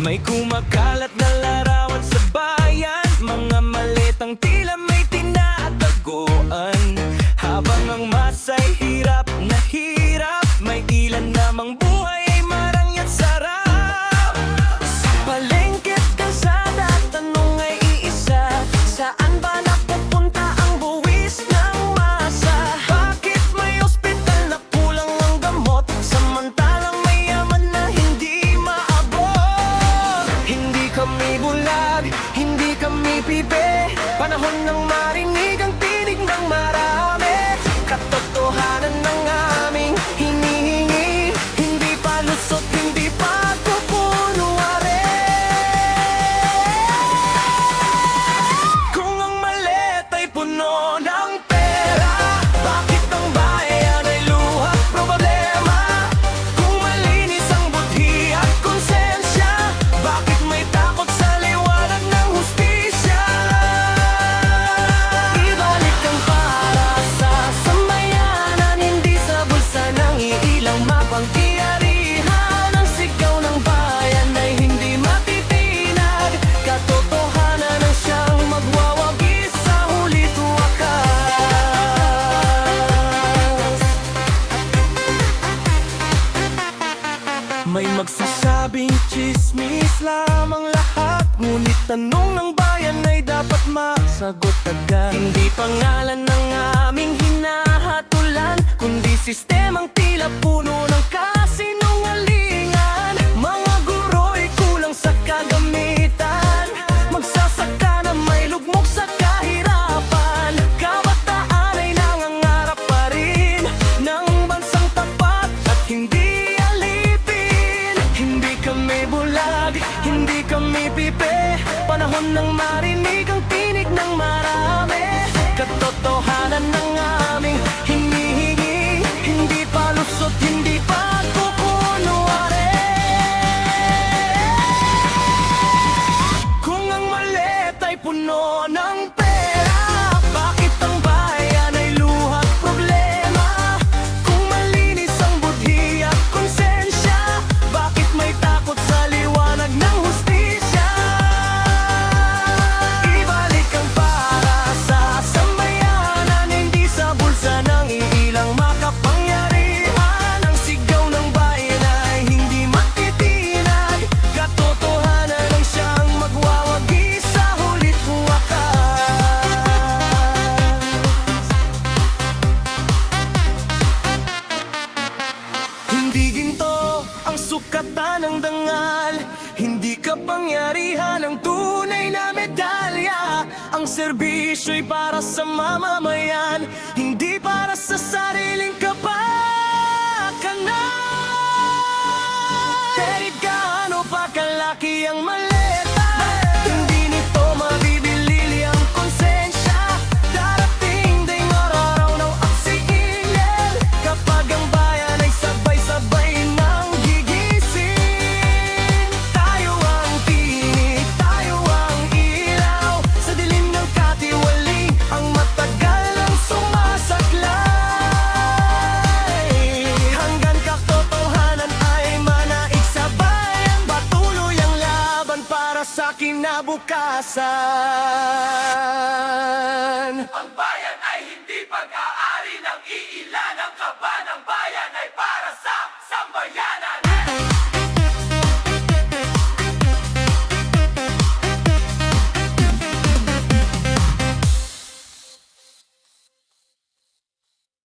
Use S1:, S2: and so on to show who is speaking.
S1: May kumakalat na larawan sa bayan, mga malitang tila may tinataguan. Habang ang masa'y hirap na hirap, may ilan namang buhay ay marang at sarap. Sa palengke't kalsada, tanong ay iisa, saan ba napupunta ang buwis ng masa? Bakit may ospital na kulang ang gamot, samantalang mayaman na hindi maabot? Hindi kami bulag, hindi kami pibe, panahon ng marinig ang tinig ng marami. Katotohanan ng aming hinihingi, hindi pa lusot, hindi pa pupunwari. Kung ang malet ay puno ng pera, bakit ang bayan ay luha at problema? Kung malinis ang budhi at konsensya, bakit may takot sa liwanag ng hustisya? Ibalik ang para sa sambayanan, hindi sa bulsa ng iilang mapangkiyarihan. Ang sigaw ng bayan ay hindi matitinag, katotohanan ang siyang magwawagi sa hulit wakas. May magsasabing chismis lamang lahat, ngunit tanong ng bayan ay dapat masagot agad. Hindi pangalan ng aming hinahatulan, kundi sistemang tila puno ng kasinungalingan. Mga guro'y kulang sa kagamitan, magsasaka na may lugmok sa kahirapan. Kabataan ay nangangarap pa rin ng bansang tapat at hindi alipin. Hindi kami bulag, hindi kami pipe, panahon ng marinig ang tinig ng marami. Katotohanan ng aming hinihingi, hindi pa lusot, hindi pa kukunwari. Kung ang malet ay puno ng pera, bakit ang bayan ay luha at problema? Kung malinis ang budhi at konsensya, bakit may takot sa liwanag ng hustisya? Ibalik ang para sa sambayanan, hindi sa bulsa ng iilang makapangyarihan. Ang sigaw ng bayan ay hindi matitinag, katotohanan ang siyang magwawagi sa hulit wakas. Hindi ginto ang sukatan ng dangal, hindi kapangyarihan ang tunay na medalya. Ang serbisyo'y para sa mamamayan, hindi para sa sariling kapakanan. Kahit gaano pa kalaki ang maleta, hindi nito mabibili ang konsensya. Darating ding araw ng aksigilel, kapag ang bayan ay sabay-sabay nang gigising. Tayo ang tinig, tayo ang ilaw, sa dilim ng katiwali ang matagal ang sumasaklay. Hanggang katotohanan ay manaig sa bayan, patuloy ang laban para sa kinabukasan.
S2: Ang bayan ay hindi pag-aari ng iilan, ang kaba ng bayan